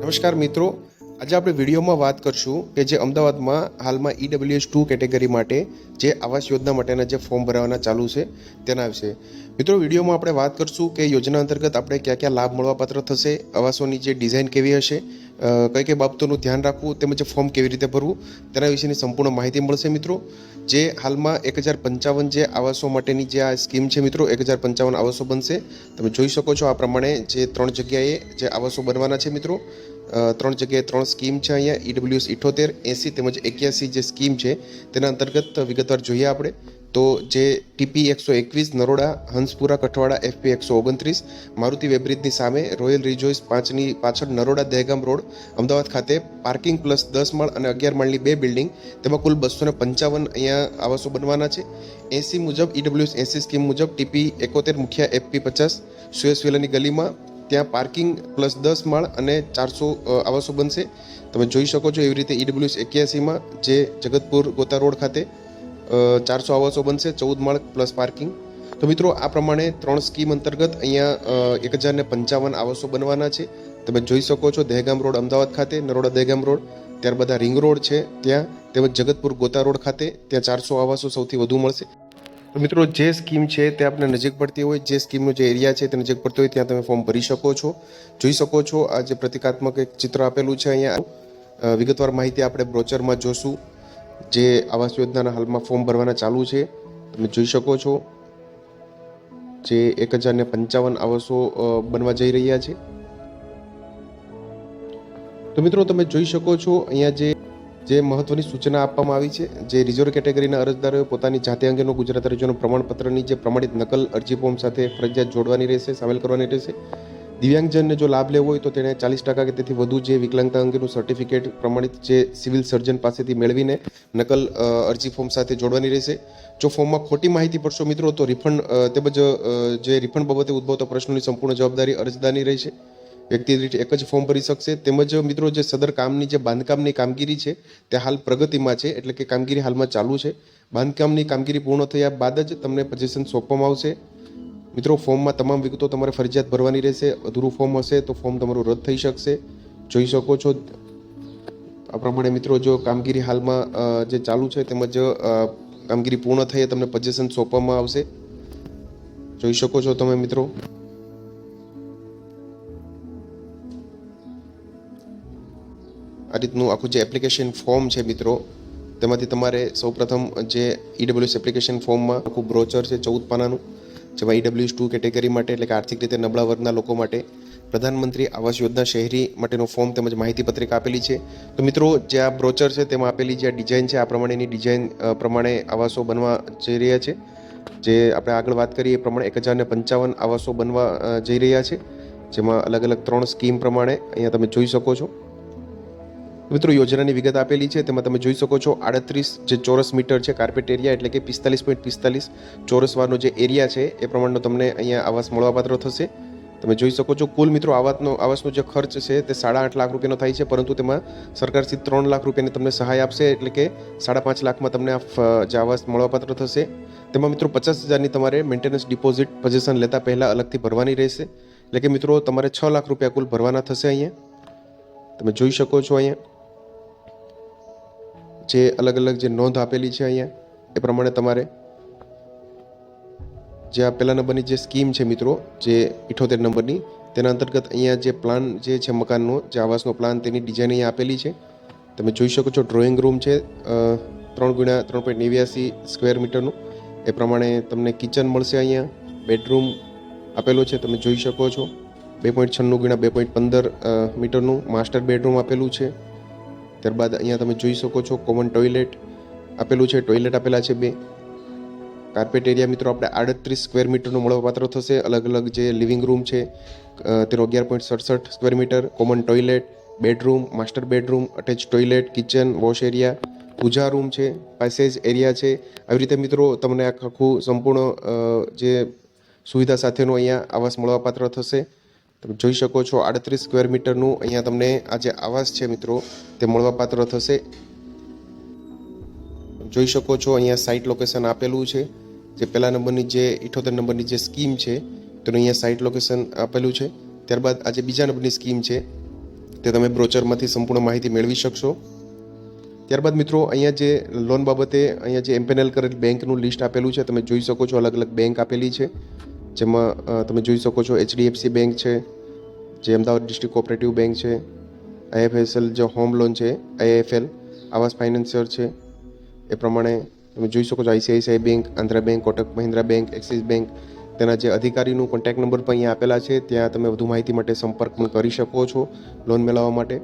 નમસ્કાર મિત્રો, આજે આપણે વિડીયોમાં વાત કરશું કે જે અમદાવાદમાં હાલમાં EWS2 કેટેગરી માટે જે આવાસ યોજના માટેના જે ફોર્મ ભરવાના ચાલુ છે તેના વિશે. મિત્રો, વિડીયોમાં આપણે વાત કરશું કે યોજના અંતર્ગત આપણે કયા કયા લાભ મળવાપાત્ર થશે, આવાસોની જે ડિઝાઇન કેવી હશે, કઈ કઈ બાબતોનું ધ્યાન રાખવું, તેમજ ફોર્મ કેવી રીતે ભરવું તેના વિશેની સંપૂર્ણ માહિતી મળશે. મિત્રો, જે હાલમાં 1055 જે આવાસો માટેની જે આ સ્કીમ છે મિત્રો, 1055 આવાસો બનશે. તમે જોઈ શકો છો આ પ્રમાણે જે 3 જગ્યાએ જે આવાસો બનવાના છે મિત્રો. 3 જગ્યાએ 3 સ્કીમ છે. અહીંયા EWS 78, 80 તેમજ 81 જે સ્કીમ છે તેના અંતર્ગત વિગતવાર જોઈએ આપણે તો જે TP 121 નરોડા, હંસપુરા કઠવાડા, FP 129 મારુતિ વેબ્રિજની સામે રોયલ રિજોઇસ 5ની પાછળ નરોડા દહેગામ રોડ અમદાવાદ ખાતે પાર્કિંગ પ્લસ 10 માળ અને 11 માળની 2 બિલ્ડિંગ, તેમાં કુલ 255 અહીંયા આવાસો બનવાના છે. 80 મુજબ EWS 80 સ્કીમ મુજબ TP 71 મુખ્ય FP 50 સુએસ વિલાની ગલીમાં ત્યાં પાર્કિંગ પ્લસ 10 માળ અને 400 આવાસો બનશે. તમે જોઈ શકો છો એવી રીતે EWS 81માં જે જગતપુર ગોતા રોડ ખાતે 400 આવાસો બનશે, 14 માળ પ્લસ પાર્કિંગ. તો મિત્રો, આ પ્રમાણે 3 સ્કીમ અંતર્ગત અહીંયા 1055 આવાસો બનવાના છે. તમે જોઈ શકો છો દહેગામ રોડ અમદાવાદ ખાતે, નરોડા દહેગામ રોડ, ત્યારબાદ રિંગ રોડ છે ત્યાં, તેમજ જગતપુર ગોતા રોડ ખાતે ત્યાં 400 આવાસો સૌથી વધુ મળશે. તો મિત્રો, જે સ્કીમ છે તે આપણે નજીક પડતી હોય, જે સ્કીમનો જે એરિયા છે તે નજીક પડતો હોય ત્યાં તમે ફોર્મ ભરી શકો છો. જોઈ શકો છો આ જે પ્રતિકાત્મક એક ચિત્ર આપેલું છે અહીંયા. વિગતવાર માહિતી આપણે બ્રોચરમાં જોશું. જે આવાસ યોજનાના હાલમાં ફોર્મ ભરવાના ચાલુ છે તમે જોઈ શકો છો. જે 1055 આવાસો બનવા જઈ રહ્યા છે. તો મિત્રો, તમે જોઈ શકો છો અહીંયા જે મહત્વની સૂચના આપવામાં આવી છે. જે રિઝર્વ કેટેગરીના અરજદારોએ પોતાની જાતિ અંગેનું ગુજરાત રાજ્યનું પ્રમાણપત્રની જે પ્રમાણિત નકલ અરજી ફોર્મ સાથે ફરજિયાત જોડવાની રહેશે, સામેલ કરવાની રહેશે. દિવ્યાંગજનને જો લાભ લેવો હોય તો તેણે 40% કે તેથી વધુ જે વિકલાંગતા અંગેનું સર્ટિફિકેટ પ્રમાણિત જે સિવિલ સર્જન પાસેથી મેળવીને નકલ અરજી ફોર્મ સાથે જોડવાની રહેશે. જો ફોર્મમાં ખોટી માહિતી પડશો મિત્રો તો રિફંડ તેમજ જે રિફંડ બાબતે ઉદ્ભવતા પ્રશ્નોની સંપૂર્ણ જવાબદારી અરજદારની રહેશે. વ્યક્તિ દીઠ એક જ ફોર્મ ભરી શકશે. તેમજ મિત્રો, જે સદર કામની જે બાંધકામની કામગીરી છે તે હાલ પ્રગતિમાં છે, એટલે કે કામગીરી હાલમાં ચાલુ છે. બાંધકામની કામગીરી પૂર્ણ થયા બાદ જ તમને પોઝિશન સોંપવામાં આવશે. મિત્રો, ફોર્મમાં તમામ વિગતો તમારે ફરજિયાત ભરવાની રહેશે. અધૂરું ફોર્મ હશે તો ફોર્મ તમારું રદ થઈ શકશે. જોઈ શકો છો આ પ્રમાણે મિત્રો, જો કામગીરી હાલમાં જે ચાલુ છે તેમજ કામગીરી પૂર્ણ થયે તમને પોઝિશન સોંપવામાં આવશે. જોઈ શકો છો તમે મિત્રો. આ રીતનું આખું જે એપ્લિકેશન ફોર્મ છે મિત્રો, તેમાંથી તમારે સૌપ્રથમ જે EWS એપ્લિકેશન ફોર્મમાં આખું બ્રોચર છે 14 પાનાનું, જેમાં EWS2 કેટેગરી માટે એટલે કે આર્થિક રીતે નબળા વર્ગના લોકો માટે પ્રધાનમંત્રી આવાસ યોજના શહેરી માટેનું ફોર્મ તેમજ માહિતી પત્રિકા આપેલી છે. તો મિત્રો, જે આ બ્રોચર છે તેમાં આપેલી જે ડિઝાઇન છે આ પ્રમાણેની ડિઝાઇન પ્રમાણે આવાસો બનવા જઈ રહ્યા છે. જે આપણે આગળ વાત કરીએ એ પ્રમાણે 1055 આવાસો બનવા જઈ રહ્યા છે, જેમાં અલગ અલગ 3 સ્કીમ પ્રમાણે અહીંયા તમે જોઈ શકો છો. મિત્રો, યોજનાની વિગત આપેલી છે તેમાં તમે જોઈ શકો છો 38 જે ચોરસ મીટર છે કાર્પેટ એરિયા, એટલે કે 45.45 ચોરસ વારનો જે એરિયા છે એ પ્રમાણનો તમને અહીંયા આવાસ મળવાપાત્ર થશે. તમે જોઈ શકો છો કુલ મિત્રો આવાસનો જે ખર્ચ છે તે 8.5 લાખ રૂપિયાનો થાય છે, પરંતુ તેમાં સરકારથી 3 લાખ રૂપિયાની તમને સહાય આપશે, એટલે કે 5.5 લાખમાં તમને જે આવાસ મળવાપાત્ર થશે. તેમાં મિત્રો 50,000ની તમારે મેન્ટેનન્સ ડિપોઝિટ પોઝિશન લેતા પહેલાં અલગથી ભરવાની રહેશે, એટલે કે મિત્રો તમારે 6 લાખ રૂપિયા કુલ ભરવાના થશે. અહીંયા તમે જોઈ શકો છો અહીંયા જે અલગ અલગ જે નોંધ આપેલી છે અહીંયા એ પ્રમાણે તમારે જે આ પહેલા નંબરની જે સ્કીમ છે મિત્રો, જે 78 નંબરની, તેના અંતર્ગત અહીંયા જે પ્લાન જે છે મકાનનો, જે આવાસનો પ્લાન, તેની ડિઝાઇન અહીંયા આપેલી છે. તમે જોઈ શકો છો ડ્રોઈંગ રૂમ છે 3x3.89 સ્ક્વેર મીટરનું. એ પ્રમાણે તમને કિચન મળશે. અહીંયા બેડરૂમ આપેલો છે, તમે જોઈ શકો છો 2.96x2.15 મીટરનું માસ્ટર બેડરૂમ આપેલું છે. ત્યારબાદ અહીંયા તમે જોઈ શકો છો કોમન ટોયલેટ આપેલું છે, ટોયલેટ આપેલા છે 2. કાર્પેટ એરિયા મિત્રો આપણે 38 સ્ક્વેર મીટરનું મળવાપાત્ર થશે. અલગ અલગ જે લિવિંગ રૂમ છે તેનો 11.67 square metre, common toilet, bedroom, master bedroom, attach toilet, kitchen, wash area, puja room છે, પેસેજ એરિયા છે. આવી રીતે મિત્રો તમને આખું સંપૂર્ણ જે સુવિધા સાથેનો અહીંયા આવાસ મળવાપાત્ર થશે. તમે જોઈ શકો છો 38 સ્ક્વેર મીટરનું અહીંયા તમને આ જે આવાસ છે મિત્રો તે મળવાપાત્ર થશે. જોઈ શકો છો અહીંયા સાઇટ લોકેશન આપેલું છે. જે પહેલા નંબરની જે 78 નંબરની જે સ્કીમ છે તેનું અહીંયા સાઇટ લોકેશન આપેલું છે. ત્યારબાદ આ જે બીજા નંબરની સ્કીમ છે તે તમે બ્રોચરમાંથી સંપૂર્ણ માહિતી મેળવી શકશો. ત્યારબાદ મિત્રો અહીંયા જે લોન બાબતે અહીંયા જે એમ્પેનલ કરેલ બેંકનું લિસ્ટ આપેલું છે તમે જોઈ શકો છો. અલગ અલગ બેંક આપેલી છે, જેમાં તમે જોઈ શકો છો HDFC બેંક છે, જે અમદાવાદ ડિસ્ટ્રિક્ટ કોઓપરેટિવ બેંક છે, IFSL જે હોમ લોન છે, IIFL આવાસ ફાઇનાન્સિયર છે. એ પ્રમાણે તમે જોઈ શકો છો ICICI bank, Andhra bank, Kotak Mahindra bank, axis bank. તેના જે અધિકારીનું કોન્ટેક્ટ નંબર પણ અહીંયા આપેલા છે, ત્યાં તમે વધુ માહિતી માટે સંપર્ક પણ કરી શકો છો લોન મેળવવા માટે.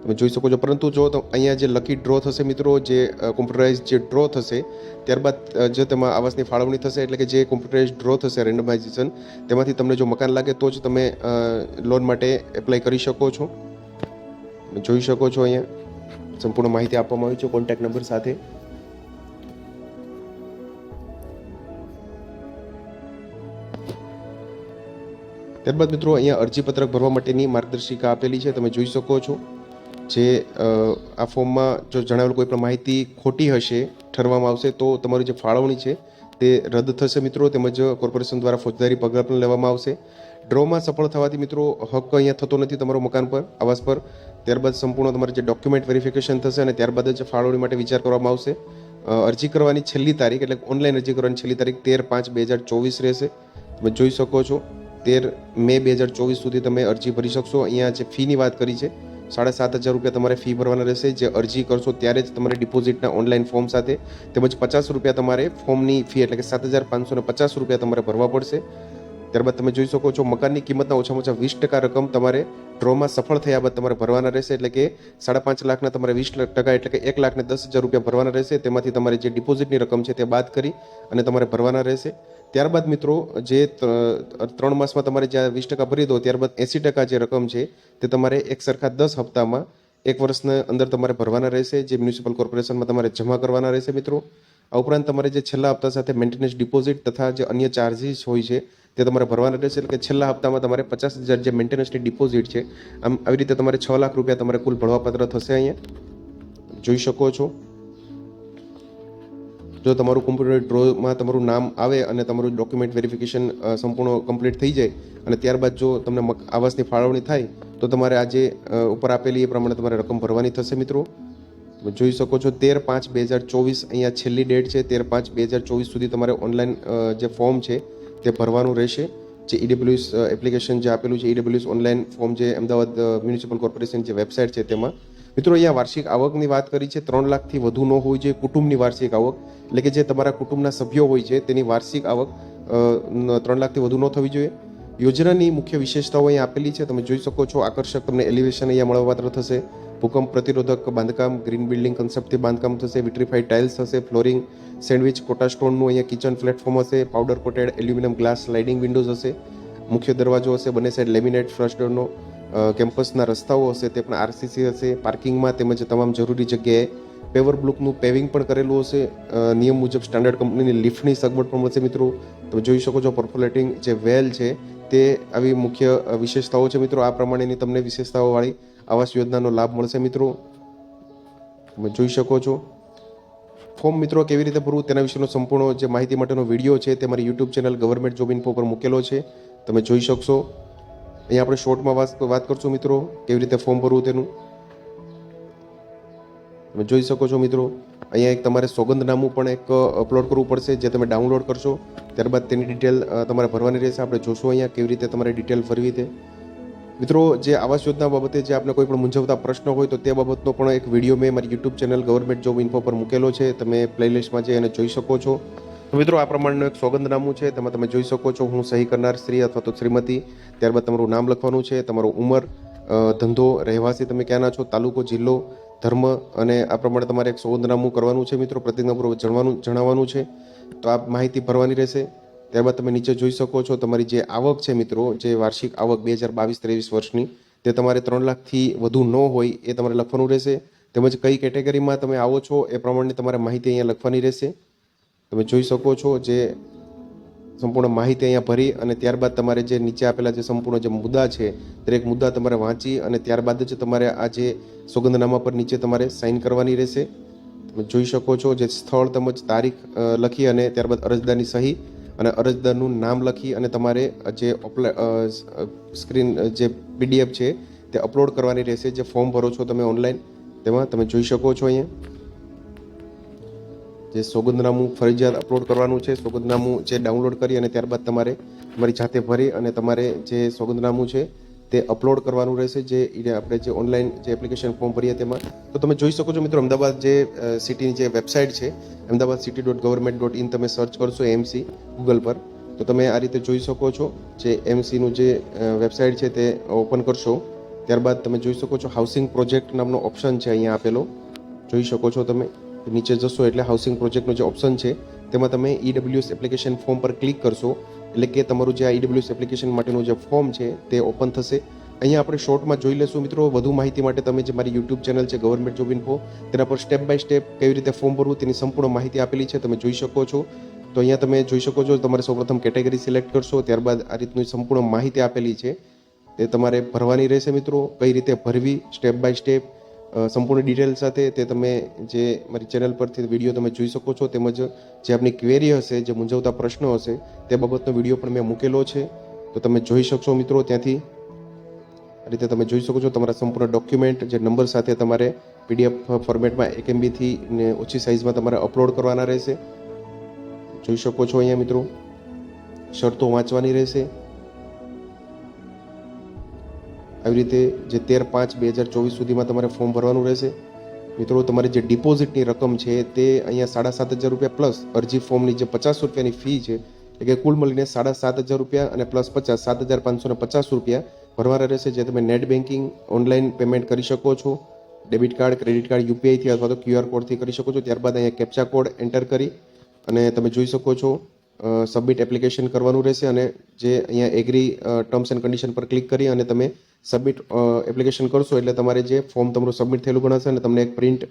તમે જોઈ શકો છો. પરંતુ જો અહીંયા જે લકી ડ્રો થશે મિત્રો, જે કોમ્પ્યુટરાઇઝ જે ડ્રો થશે, ત્યારબાદ જે તેમાં આવાસની ફાળવણી થશે, એટલે કે જે કોમ્પ્યુટરાઇઝ ડ્રો થશે રેન્ડમાઇઝેશન, તેમાંથી તમને જો મકાન લાગે તો જ તમે લોન માટે એપ્લાય કરી શકો છો. તમે જોઈ શકો છો અહીંયા સંપૂર્ણ માહિતી આપવામાં આવી છે કોન્ટેક્ટ નંબર સાથે. ત્યારબાદ મિત્રો અહીંયા અરજીપત્રક ભરવા માટેની માર્ગદર્શિકા આપેલી છે, તમે જોઈ શકો છો. જે આ ફોર્મમાં જો જણાવેલ કોઈ પણ માહિતી ખોટી હશે ઠરવામાં આવશે તો તમારી જે ફાળવણી છે તે રદ થશે મિત્રો, તેમજ કોર્પોરેશન દ્વારા ફોજદારી પગલાં પણ લેવામાં આવશે. ડ્રોમાં સફળ થવાથી મિત્રો હક અહીંયા થતો નથી તમારો મકાન પર, આવાસ પર. ત્યારબાદ સંપૂર્ણ તમારે જે ડોક્યુમેન્ટ વેરિફિકેશન થશે અને ત્યારબાદ જ ફાળવણી માટે વિચાર કરવામાં આવશે. અરજી કરવાની છેલ્લી તારીખ, એટલે ઓનલાઈન અરજી કરવાની છેલ્લી તારીખ 13/5/2024 રહેશે. તમે જોઈ શકો છો 13 મે 2024 સુધી તમે અરજી ભરી શકશો. અહીંયા જે ફીની વાત કરી છે, 7,500 રૂપિયા તમારે ફી ભરવાના રહેશે. જે અરજી કરશો ત્યારે જ તમારે ડિપોઝિટના ઓનલાઈન ફોર્મ સાથે તેમજ 50 રૂપિયા તમારે ફોર્મની ફી, એટલે કે 7,550 રૂપિયા તમારે ભરવા પડશે. ત્યારબાદ તમે જોઈ શકો છો મકાનની કિંમતના ઓછામાં ઓછા 20% રકમ તમારે ડ્રોમાં સફળ થયા બાદ તમારે ભરવાના રહેશે. એટલે કે 5.5 લાખના તમારે 20%, એટલે કે 1,10,000 રૂપિયા ભરવાના રહેશે. તેમાંથી તમારે જે ડિપોઝિટની રકમ છે તે બાદ કરી અને તમારે ભરવાના રહેશે. ત્યારબાદ મિત્રો જે 3 માસમાં તમારે જ્યાં 20% ભરી દો, ત્યારબાદ 80% જે રકમ છે તે તમારે એક સરખા 10 હપ્તામાં 1 વર્ષના અંદર તમારે ભરવાના રહેશે, જે મ્યુનિસિપલ કોર્પોરેશનમાં તમારે જમા કરવાના રહેશે મિત્રો. આ ઉપરાંત તમારે જે છેલ્લા હપ્તા સાથે મેન્ટેનન્સ ડિપોઝિટ તથા જે અન્ય ચાર્જીસ હોય છે તે તમારે ભરવાના રહેશે. એટલે કે છેલ્લા હપ્તામાં તમારે 50,000 જે મેન્ટેનન્સની ડિપોઝિટ છે, આમ આવી રીતે તમારે 6 લાખ રૂપિયા તમારે કુલ ભરવાપાત્ર થશે. અહીંયા જોઈ શકો છો. જો તમારું કોમ્પ્યુટર ડ્રોમાં તમારું નામ આવે અને તમારું ડોક્યુમેન્ટ વેરિફિકેશન સંપૂર્ણ કમ્પ્લીટ થઈ જાય અને ત્યારબાદ જો તમને આવાસની ફાળવણી થાય તો તમારે આજે ઉપર આપેલી એ પ્રમાણે તમારે રકમ ભરવાની થશે મિત્રો. તમે જોઈ શકો છો 13/5/2024 અહીંયા છેલ્લી ડેટ છે. 13/5/2024 સુધી તમારે ઓનલાઈન જે ફોર્મ છે તે ભરવાનું રહેશે. જે EWS એપ્લિકેશન જે આપેલું છે, EWS ઓનલાઈન ફોર્મ જે અમદાવાદ મ્યુનિસિપલ કોર્પોરેશન જે વેબસાઇટ છે તેમાં. મિત્રો અહીંયા વાર્ષિક આવકની વાત કરી છે, 3 લાખથી વધુ ન હોવી જોઈએ કુટુંબની વાર્ષિક આવક, એટલે કે જે તમારા કુટુંબના સભ્યો હોય છે તેની વાર્ષિક આવક 3 લાખથી વધુ ન થવી જોઈએ. યોજનાની મુખ્ય વિશેષતાઓ અહીંયા આપેલી છે, તમે જોઈ શકો છો. આકર્ષક તમને એલિવેશન અહીંયા મળવાપાત્ર થશે. ભૂકંપ પ્રતિરોધક બાંધકામ, ગ્રીન બિલ્ડિંગ કન્સેપ્ટથી બાંધકામ થશે. વિટ્રીફાઈડ ટાઇલ્સ હશે, ફ્લોરિંગ, સેન્ડવિચ કોટા સ્ટોનનું અહીંયા કિચન પ્લેટફોર્મ હશે. Powder coated aluminium glass sliding Windows હશે. મુખ્ય દરવાજો હશે, બંને સાઈડ લેમિનેટ ફ્રન્ટ ડોરનો. કેમ્પસના રસ્તાઓ હશે તે પણ RCC હશે. પાર્કિંગમાં તેમજ તમામ જરૂરી જગ્યાએ પેવર બ્લોકનું પેવિંગ પણ કરેલું હશે. નિયમ મુજબ સ્ટાન્ડર્ડ કંપનીની લિફ્ટની સગવડ પણ મળશે મિત્રો. તમે જોઈ શકો છો પરફોલેટિંગ જે વેલ છે તે આવી મુખ્ય વિશેષતાઓ છે મિત્રો. આ પ્રમાણેની તમને વિશેષતાઓવાળી આવાસ યોજનાનો લાભ મળશે મિત્રો. તમે જોઈ શકો છો. ફોર્મ મિત્રો કેવી રીતે ભરવું તેના વિશેનો સંપૂર્ણ જે માહિતી માટેનો વિડીયો છે તે મારી YouTube channel government job info પર મૂકેલો છે, તમે જોઈ શકશો. અહીંયા આપણે શોર્ટમાં વાત કરશું મિત્રો કેવી રીતે ફોર્મ ભરવું તેનું. તમે જોઈ શકો છો મિત્રો. અહીંયા એક તમારે સોગંદનામું પણ એક અપલોડ કરવું પડશે, જે તમે ડાઉનલોડ કરશો. ત્યારબાદ તેની ડિટેલ તમારે ભરવાની રહેશે. આપણે જોશું અહીંયા કેવી રીતે તમારે ડિટેલ ભરવી તે. મિત્રો જે આવાસ યોજના બાબતે જે આપણે કોઈ પણ મૂંઝવતા પ્રશ્ન હોય તો તે બાબતનો પણ એક વિડીયો મેં મારી YouTube channel government job info પર મૂકેલો છે, તમે પ્લેલિસ્ટમાં જઈ અને જોઈ શકો છો. મિત્રો આ પ્રમાણેનું એક સોગંદનામું છે, તેમાં તમે જોઈ શકો છો હું સહી કરનાર સ્ત્રી અથવા તો શ્રીમતી, ત્યારબાદ તમારું નામ લખવાનું છે, તમારું ઉંમર, ધંધો, રહેવાસી તમે ક્યાંના છો, તાલુકો, જિલ્લો, ધર્મ, અને આ પ્રમાણે તમારે એક સોગંદનામું કરવાનું છે મિત્રો. પ્રતિજ્ઞાપૂર્વક જણાવવાનું છે. તો આ માહિતી ભરવાની રહેશે. ત્યારબાદ તમે નીચે જોઈ શકો છો તમારી જે આવક છે મિત્રો, જે વાર્ષિક આવક 2022-23 વર્ષની, તે તમારે 3 લાખથી વધુ ન હોય એ તમારે લખવાનું રહેશે. તેમજ કઈ કેટેગરીમાં તમે આવો છો એ પ્રમાણે તમારે માહિતી અહીંયા લખવાની રહેશે. તમે જોઈ શકો છો જે સંપૂર્ણ માહિતી અહીંયા ભરી અને ત્યારબાદ તમારે જે નીચે આપેલા જે સંપૂર્ણ જે મુદ્દા છે દરેક મુદ્દા તમારે વાંચી અને ત્યારબાદ જ તમારે આ જે સોગંદનામા પર નીચે તમારે સાઇન કરવાની રહેશે. તમે જોઈ શકો છો જે સ્થળ તેમજ તારીખ લખી અને ત્યારબાદ અરજદારની સહી અને અરજદારનું નામ લખી અને તમારે જે સ્ક્રીન જે PDF છે તે અપલોડ કરવાની રહેશે. જે ફોર્મ ભરો છો તમે ઓનલાઈન તેમાં તમે જોઈ શકો છો અહીંયા જે સોગંદનામું ફરજિયાત અપલોડ કરવાનું છે. સોગંદનામું જે ડાઉનલોડ કરી અને ત્યારબાદ તમારે તમારી જાતે ભરી અને તમારે જે સોગંદનામું છે તે અપલોડ કરવાનું રહેશે. જે આપણે જે ઓનલાઈન જે એપ્લિકેશન ફોર્મ ભરીએ તેમાં તો તમે જોઈ શકો છો મિત્રો, અમદાવાદ જે સિટીની જે વેબસાઇટ છે ahmedabadcity.government.in તમે સર્ચ કરશો એમસી ગૂગલ પર તો તમે આ રીતે જોઈ શકો છો. જે એમસીનું જે વેબસાઇટ છે તે ઓપન કરશો ત્યારબાદ તમે જોઈ શકો છો હાઉસિંગ પ્રોજેક્ટ નામનો ઓપ્શન છે અહીંયા આપેલો, જોઈ શકો છો તમે. નીચે જશો એટલે હાઉસિંગ પ્રોજેક્ટનો જે ઓપ્શન છે તેમાં તમે ઈડબ્લ્યુએસ એપ્લિકેશન ફોર્મ પર ક્લિક કરશો એટલે કે તમારું જે આ ઈડબ્લ્યુએસ એપ્લિકેશન માટેનું જે ફોર્મ છે તે ઓપન થશે. અહીંયા આપણે શોર્ટમાં જોઈ લેશું મિત્રો. વધુ માહિતી માટે તમે જે મારી યુટ્યુબ ચેનલ છે ગવર્મેન્ટ જોબ ઇન્ફો તેના પર સ્ટેપ બાય સ્ટેપ કેવી રીતે ફોર્મ ભરવું તેની સંપૂર્ણ માહિતી આપેલી છે, તમે જોઈ શકો છો. તો અહીંયા તમે જોઈ શકો છો તમારે સૌપ્રથમ કેટેગરી સિલેક્ટ કરશો, ત્યારબાદ આ રીતની સંપૂર્ણ માહિતી આપેલી છે તે તમારે ભરવાની રહેશે મિત્રો. કઈ રીતે ભરવી સ્ટેપ બાય સ્ટેપ સંપૂર્ણ ડિટેલ સાથે તે તમે જે મારી ચેનલ પરથી વિડીયો તમે જોઈ શકો છો. તેમજ જે આપની ક્વેરી હશે, જે મૂંઝવતા પ્રશ્નો હશે તે બાબતનો વિડીયો પણ મેં મૂકેલો છે તો તમે જોઈ શકશો મિત્રો. ત્યાંથી આ રીતે તમે જોઈ શકો છો તમારા સંપૂર્ણ ડોક્યુમેન્ટ જે નંબર સાથે તમારે પીડીએફ ફોર્મેટમાં 1 MB થી ઓછી સાઇઝમાં તમારે અપલોડ કરવાના રહેશે. જોઈ શકો છો અહીંયા મિત્રો. શરતો વાંચવાની રહેશે. આવી રીતે જે 13/5/2024 સુધીમાં તમારે ફોર્મ ભરવાનું રહેશે મિત્રો. તમારી જે ડિપોઝિટની રકમ છે તે અહીંયા 7,500 રૂપિયા પ્લસ અરજી ફોર્મની જે 50 રૂપિયાની ફી છે એટલે કે કુલ મળીને 7,500 રૂપિયા અને પ્લસ 50 7,550 રૂપિયા ભરવાના રહેશે. જે તમે નેટ બેન્કિંગ ઓનલાઈન પેમેન્ટ કરી શકો છો, ડેબિટ કાર્ડ, ક્રેડિટ કાર્ડ, યુપીઆઈથી અથવા તો QR કોડથી કરી શકો છો. ત્યારબાદ અહીંયા કેપ્ચા કોડ એન્ટર કરી અને તમે જોઈ શકો છો સબમિટ એપ્લિકેશન કરવાનું રહેશે. અને જે અહીંયા એગ્રી ટર્મ્સ એન્ડ કન્ડિશન પર ક્લિક કરી અને તમે સબમિટ એપ્લિકેશન કરશો એટલે તમારે જે ફોર્મ તમારું સબમિટ થયેલું ગણાશે અને તમને એક પ્રિન્ટ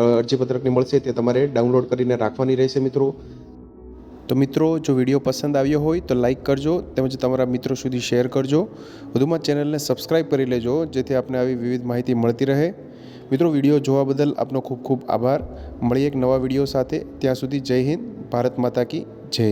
અરજીપત્રકની મળશે તે તમારે ડાઉનલોડ કરીને રાખવાની રહેશે મિત્રો. તો મિત્રો, જો વિડીયો પસંદ આવ્યો હોય તો લાઇક કરજો તેમજ તમારા મિત્રો સુધી શેર કરજો. વધુમાં ચેનલને સબસ્ક્રાઈબ કરી લેજો જેથી આપને આવી વિવિધ માહિતી મળતી રહે. મિત્રો, વિડીયો જોવા બદલ આપનો ખૂબ ખૂબ આભાર. મળીએ એક નવા વિડીયો સાથે. ત્યાં સુધી જય હિન્દ, ભારત માતા કી જય.